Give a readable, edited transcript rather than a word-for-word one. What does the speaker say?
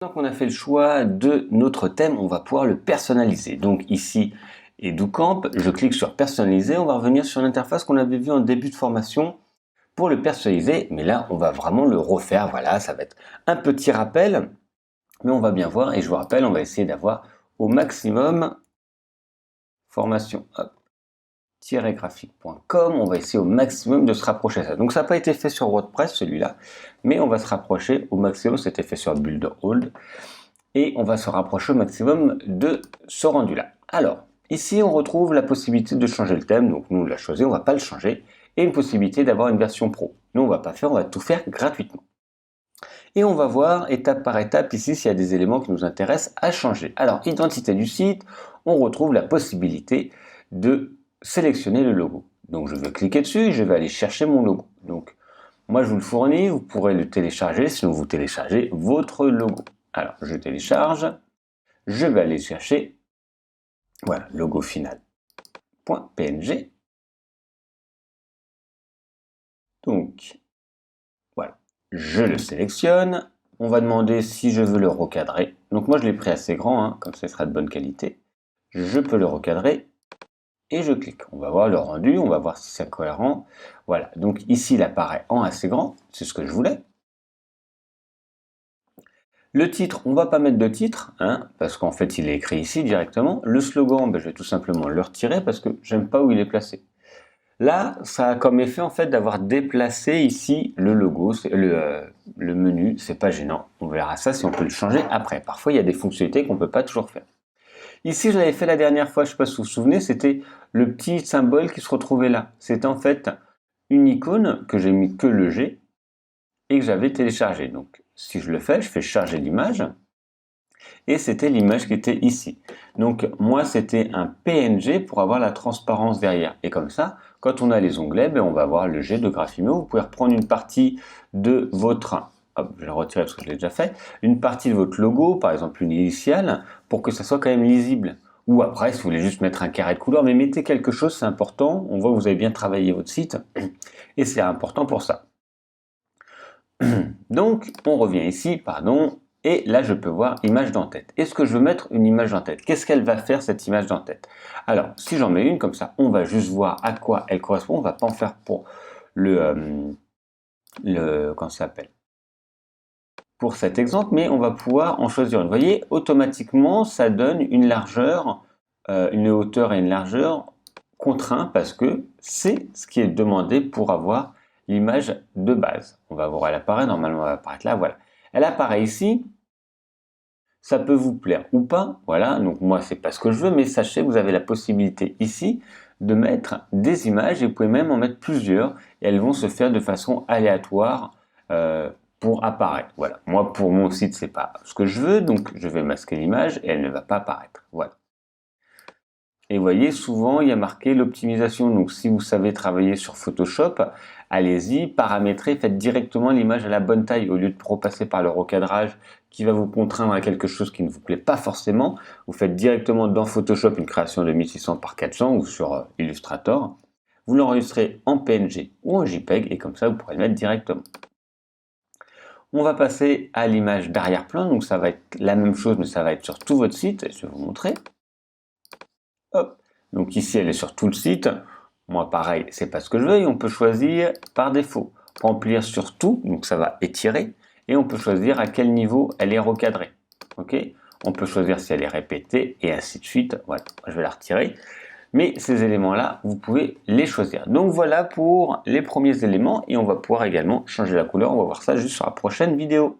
Maintenant qu'on a fait le choix de notre thème, on va pouvoir le personnaliser. Donc ici, EduCamp, je clique sur personnaliser, on va revenir sur l'interface qu'on avait vue en début de formation pour le personnaliser, mais là on va vraiment le refaire, voilà, ça va être un petit rappel, mais on va bien voir, et je vous rappelle, on va essayer d'avoir au maximum formation, graphique.com, on va essayer au maximum de se rapprocher de ça. Donc ça n'a pas été fait sur WordPress celui-là, mais on va se rapprocher au maximum, c'était fait sur Builderhold. Et on va se rapprocher au maximum de ce rendu-là. Alors, ici, on retrouve la possibilité de changer le thème. Donc, nous, on l'a choisi, on ne va pas le changer. Et une possibilité d'avoir une version pro. Nous, on ne va pas faire, on va tout faire gratuitement. Et on va voir étape par étape ici s'il y a des éléments qui nous intéressent à changer. Alors, identité du site, on retrouve la possibilité de sélectionner le logo. Donc, je vais cliquer dessus et je vais aller chercher mon logo. Donc, moi, je vous le fournis, vous pourrez le télécharger si vous téléchargez votre logo. Alors, je télécharge, je vais aller chercher, voilà, logo final.png. Donc, voilà, je le sélectionne. On va demander si je veux le recadrer. Donc, moi, je l'ai pris assez grand, hein, comme ça, il sera de bonne qualité. Je peux le recadrer et je clique. On va voir le rendu, on va voir si c'est cohérent. Voilà, donc ici, il apparaît en assez grand, c'est ce que je voulais. Le titre, on ne va pas mettre de titre, hein, parce qu'en fait il est écrit ici directement. Le slogan, je vais tout simplement le retirer parce que j'aime pas où il est placé. Là, ça a comme effet en fait d'avoir déplacé ici le logo, le menu, c'est pas gênant. On verra ça si on peut le changer après. Parfois il y a des fonctionnalités qu'on ne peut pas toujours faire. Ici, je l'avais fait la dernière fois, je ne sais pas si vous vous souvenez, c'était le petit symbole qui se retrouvait là. C'était en fait une icône que j'ai mis que le G et que j'avais téléchargé. Donc si je le fais, je fais charger l'image. Et c'était l'image qui était ici. Donc moi c'était un PNG pour avoir la transparence derrière. Et comme ça, quand on a les onglets, on va avoir le G de Graphimo. Vous pouvez reprendre une partie de votre, hop, je vais le retirer parce que je l'ai déjà fait, une partie de votre logo, par exemple une initiale, pour que ça soit quand même lisible. Ou après, si vous voulez juste mettre un carré de couleur, mais mettez quelque chose, c'est important. On voit que vous avez bien travaillé votre site et c'est important pour ça. Donc, on revient ici, pardon, et là, je peux voir image d'en-tête. Est-ce que je veux mettre une image d'en-tête? Qu'est-ce qu'elle va faire, cette image d'en-tête? Alors, si j'en mets une comme ça, on va juste voir à quoi elle correspond. On ne va pas en faire pour comment ça s'appelle? Pour cet exemple, mais on va pouvoir en choisir une. Vous voyez, automatiquement, ça donne une largeur, une hauteur et une largeur contraint parce que c'est ce qui est demandé pour avoir l'image de base. On va voir, elle apparaît, normalement elle va apparaître là, voilà. Elle apparaît ici, ça peut vous plaire ou pas, voilà, donc moi c'est pas ce que je veux, mais sachez que vous avez la possibilité ici de mettre des images et vous pouvez même en mettre plusieurs et elles vont se faire de façon aléatoire pour apparaître. Voilà, moi pour mon site c'est pas ce que je veux, donc je vais masquer l'image et elle ne va pas apparaître, voilà. Et vous voyez, souvent, il y a marqué l'optimisation. Donc, si vous savez travailler sur Photoshop, allez-y, paramétrez, faites directement l'image à la bonne taille. Au lieu de repasser par le recadrage qui va vous contraindre à quelque chose qui ne vous plaît pas forcément, vous faites directement dans Photoshop une création de 1600 par 400 ou sur Illustrator. Vous l'enregistrez en PNG ou en JPEG et comme ça, vous pourrez le mettre directement. On va passer à l'image d'arrière-plan. Donc, ça va être la même chose, mais ça va être sur tout votre site. Je vais vous montrer. Hop. Donc ici, elle est sur tout le site. Moi, pareil, c'est pas ce que je veux. Et on peut choisir par défaut. Remplir sur tout, donc ça va étirer. Et on peut choisir à quel niveau elle est recadrée. Ok. On peut choisir si elle est répétée et ainsi de suite. Voilà, je vais la retirer. Mais ces éléments-là, vous pouvez les choisir. Donc voilà pour les premiers éléments. Et on va pouvoir également changer la couleur. On va voir ça juste sur la prochaine vidéo.